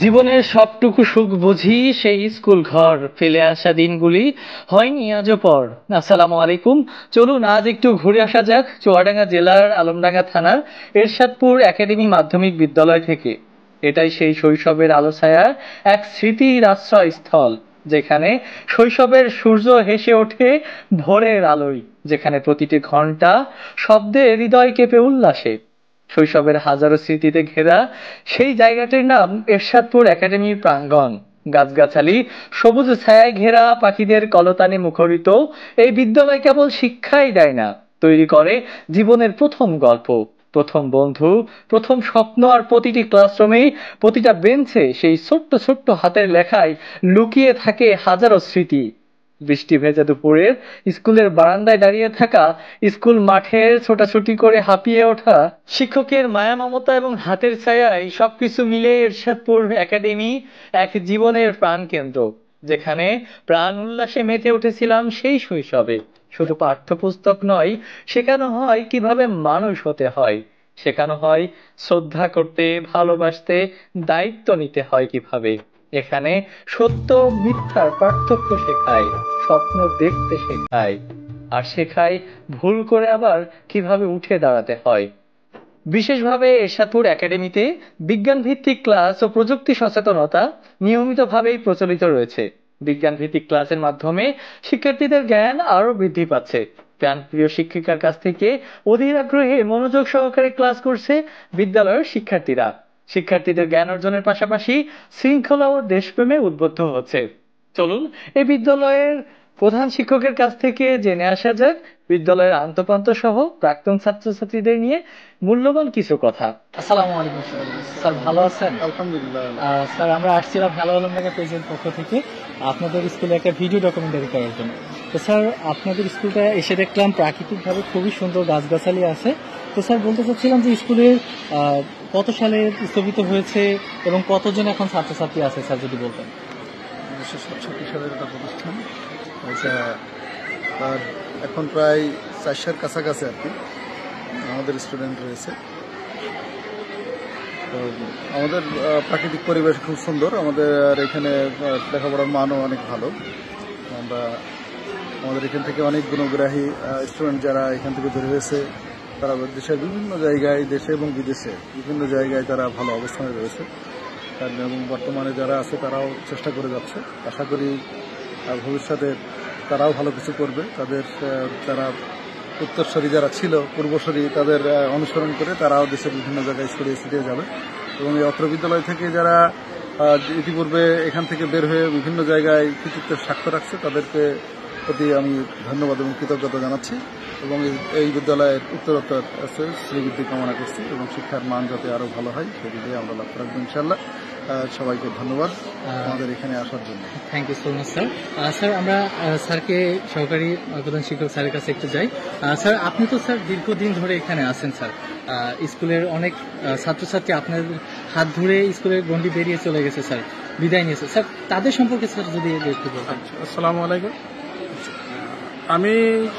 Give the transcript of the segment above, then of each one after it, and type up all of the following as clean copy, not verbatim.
জীবনের সবটুকু সুখ বুঝি সেই স্কুল ঘর ফেলে আসা দিনগুলি হয়নি আজও পর। আসসালামু আলাইকুম। চলুন আজ একটু ঘুরে আসা যাক চুয়াডাঙ্গা জেলার আলমডাঙ্গা থানার এরশাদপুর একাডেমি মাধ্যমিক বিদ্যালয় থেকে। এটাই সেই শৈশবের আলো ছায়ার এক স্মৃতির আশ্রয়স্থল, যেখানে শৈশবের সূর্য হেসে ওঠে ভোরের আলোয়, যেখানে প্রতিটি ঘন্টা শব্দে হৃদয় কেঁপে উল্লাসে। শৈশবের হাজারো স্মৃতিতে ঘেরা সেই জায়গাটির নাম এরশাদপুর একাডেমির প্রাঙ্গণ। গাছগাছালি, সবুজ ছায়ায় ঘেরা, পাখিদের কলতানে মুখরিত এই বিদ্যালয় কেবল শিক্ষাই দেয় না, তৈরি করে জীবনের প্রথম গল্প, প্রথম বন্ধু, প্রথম স্বপ্ন। আর প্রতিটি ক্লাসরুমে, প্রতিটা বেঞ্চে সেই ছোট্ট ছোট্ট হাতের লেখায় লুকিয়ে থাকে হাজারো স্মৃতি। বৃষ্টি ভেজা দুপুরের স্কুলের বারান্দায় দাঁড়িয়ে থাকা, স্কুল মাঠের ছোটাছুটি করে হাঁপিয়ে ওঠা শিক্ষকের মায়া মমতা এবং হাতের ছায়ায় সবকিছু মিলে এরশাদপুর একাডেমি এক জীবনের প্রাণকেন্দ্র, যেখানে প্রাণ উল্লাসে মেতে উঠেছিলাম সেই শৈশবে। শুধু পাঠ্যপুস্তক নয়, শেখানো হয় কিভাবে মানুষ হতে হয়, শেখানো হয় শ্রদ্ধা করতে, ভালোবাসতে, দায়িত্ব নিতে হয় কিভাবে। এখানে সত্য মিথ্যার পার্থক্য শেখায়, স্বপ্ন দেখতে শেখায়, আর শেখায় ভুল করে আবার কিভাবে উঠে দাঁড়াতে হয়। বিশেষভাবে এরশাদপুর একাডেমিতে বিজ্ঞান ভিত্তিক ক্লাস ও প্রযুক্তি সচেতনতা নিয়মিতভাবেই প্রচলিত রয়েছে। বিজ্ঞান ভিত্তিক ক্লাসের মাধ্যমে শিক্ষার্থীদের জ্ঞান আরো বৃদ্ধি পাচ্ছে। প্রাণপ্রিয় শিক্ষিকার কাছ থেকে অধীর আগ্রহে মনোযোগ সহকারে ক্লাস করছে বিদ্যালয়ের শিক্ষার্থীরা। শিক্ষার্থীদের জ্ঞান অর্জনের পাশাপাশি শৃঙ্খলা ও দেশপ্রেমে উদ্বুদ্ধ হচ্ছে। চলুন এই বিদ্যালয়ের প্রধান শিক্ষকের কাছ থেকে জেনে আসা যাক বিদ্যালয়ের আন্তঃপ্রান্ত সহ প্রাক্তন ছাত্রছাত্রীদের নিয়ে মূল্যবান কিছু কথা। আসসালামু আলাইকুম স্যার। স্যার ভালো আছেন? আলহামদুলিল্লাহ। স্যার আমরা আসছিলাম হ্যালো আলমডাঙ্গা পেজের পক্ষ থেকে আপনাদের স্কুলে একটা ভিডিও ডকুমেন্টারি করার জন্য। তো স্যার আপনাদের স্কুলটা এসে দেখলাম প্রাকৃতিকভাবে খুবই সুন্দর গাছগাছালি আছে। তো স্যার বলতে চাচ্ছিলাম যে স্কুলের কত সালে স্থাপিত হয়েছে এবং কতজন এখন ছাত্রছাত্রী আছে স্যার যদি বলতেন। 1967 সালের একটা প্রতিষ্ঠান, এটা তার এখন প্রায় 400-এর কাছাকাছি আর কি আমাদের স্টুডেন্ট রয়েছে। তো আমাদের প্রাকৃতিক পরিবেশ খুব সুন্দর, আমাদের এখানে লেখাপড়ার মানও অনেক ভালো। আমরা আমাদের এখান থেকে অনেক গুণগ্রাহী স্টুডেন্ট যারা এখান থেকে বের হয়েছে, তারা দেশের বিভিন্ন জায়গায়, দেশে এবং বিদেশে বিভিন্ন জায়গায় তারা ভালো অবস্থানে রয়েছে। এবং বর্তমানে যারা আছে তারাও চেষ্টা করে যাচ্ছে। আশা করি ভবিষ্যতে তারাও ভালো কিছু করবে। তাদের যারা উত্তরসূরি যারা ছিল, পূর্বসূরি, তাদের অনুসরণ করে তারাও দেশের বিভিন্ন জায়গায় ছড়িয়ে ছিটিয়ে যাবে। এবং এই অত্র বিদ্যালয় থেকে যারা ইতিপূর্বে এখান থেকে বের হয়ে বিভিন্ন জায়গায় কৃতিত্বের স্বাক্ষর রাখছে, তাদেরকে প্রতি আমি ধন্যবাদ এবং কৃতজ্ঞতা জানাচ্ছি। এবং এই বিদ্যালয়ের উত্তরোত্তর শ্রীবৃদ্ধি কামনা করছি এবং শিক্ষার মান যাতে আরও ভালো হয় সেদিকে আমরা লক্ষ্য রাখবো ইনশাআল্লাহ। সবাইকে ধন্যবাদ আমাদের এখানে আসার জন্য। Thank you so much sir. Sir আমরা স্যারকে, সহকারী প্রধান শিক্ষক স্যারের কাছে একটু যাই। স্যার আপনি তো স্যার দীর্ঘদিন ধরে এখানে আছেন স্যার, স্কুলের অনেক ছাত্রছাত্রী আপনার হাত ধরে স্কুলের গণ্ডি বেরিয়ে চলে গেছে স্যার, বিদায় নিয়েছে স্যার, তাদের সম্পর্কে স্যার যদি একটু বলতেন। আসসালামু আলাইকুম। আমি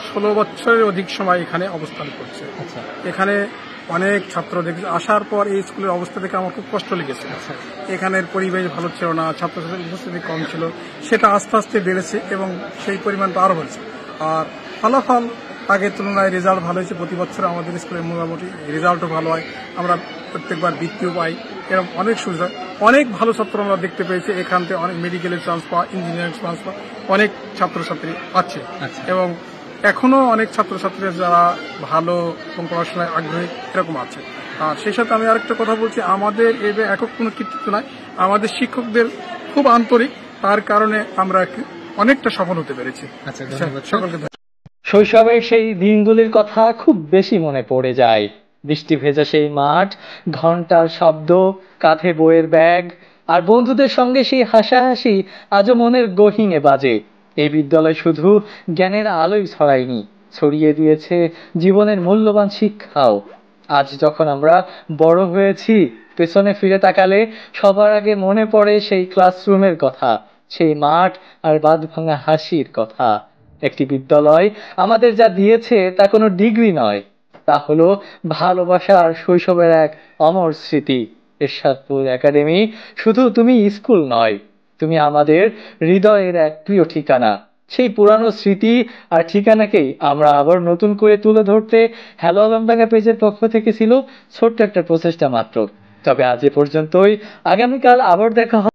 16 বছরের অধিক সময় এখানে অবস্থান করছি। আচ্ছা। এখানে অনেক ছাত্র দেখেছি, আসার পর এই স্কুলের অবস্থা দেখে আমার খুব কষ্ট লেগেছে। আচ্ছা। এখানের পরিবেশ ভালো ছিল না, ছাত্রছাত্রীর উপস্থিতি কম ছিল, সেটা আস্তে আস্তে বেড়েছে এবং সেই পরিমাণটা আরও বেড়েছে। আর ফলাফল আগের তুলনায় রেজাল্ট ভালো হয়েছে। প্রতি বছর আমাদের স্কুলের মোটামুটি রেজাল্টও ভালো হয়, আমরা প্রত্যেকবার বৃত্তিও পাই, এরকম অনেক সুবিধা, অনেক ভালো ছাত্র আমরা দেখতে পেয়েছি। এখান থেকে অনেক মেডিকেলের চান্স পাওয়া, ইঞ্জিনিয়ারিং চান্স পাওয়া অনেক ছাত্রছাত্রী পাচ্ছে। এবং এখনো অনেক ছাত্রছাত্রীরা যারা ভালো এবং পড়াশোনায় আগ্রহী এরকম আছে। আর সেই সাথে আমি আরেকটা কথা বলছি, আমাদের এর একক কোনো কৃতিত্ব নয়, আমাদের শিক্ষকদের খুব আন্তরিক, তার কারণে আমরা অনেকটা সফল হতে পেরেছি। সকলকে শৈশবের সেই দিনগুলির কথা খুব বেশি মনে পড়ে যায়। বৃষ্টি ভেজা সেই মাঠ, ঘন্টার শব্দ, কাঁধে বইয়ের ব্যাগ, আর বন্ধুদের সঙ্গে সেই হাসাহাসি আজও মনের গহীনে বাজে। এই বিদ্যালয় শুধু জ্ঞানের আলোই ছড়ায়নি, ছড়িয়ে দিয়েছে জীবনের মূল্যবান শিক্ষাও। আজ যখন আমরা বড় হয়েছি, পেছনে ফিরে তাকালে সবার আগে মনে পড়ে সেই ক্লাসরুমের কথা, সেই মাঠ আর বাঁধ ভাঙা হাসির কথা। একটি বিদ্যালয় আমাদের যা দিয়েছে তা কোনো ডিগ্রি নয়, তা হলো ভালোবাসা আর শৈশবের এক অমর স্মৃতি। এরশাদপুর একাডেমি শুধু তুমি স্কুল নয়, তুমি আমাদের হৃদয়ের এক প্রিয় ঠিকানা। সেই পুরানো স্মৃতি আর ঠিকানাকেই আমরা আবার নতুন করে তুলে ধরতে হ্যালো আলমডাঙ্গা পেজের পক্ষ থেকে ছিল ছোট্ট একটা প্রচেষ্টা মাত্র। তবে আজ এ পর্যন্তই, আগামীকাল আবার দেখা হবে।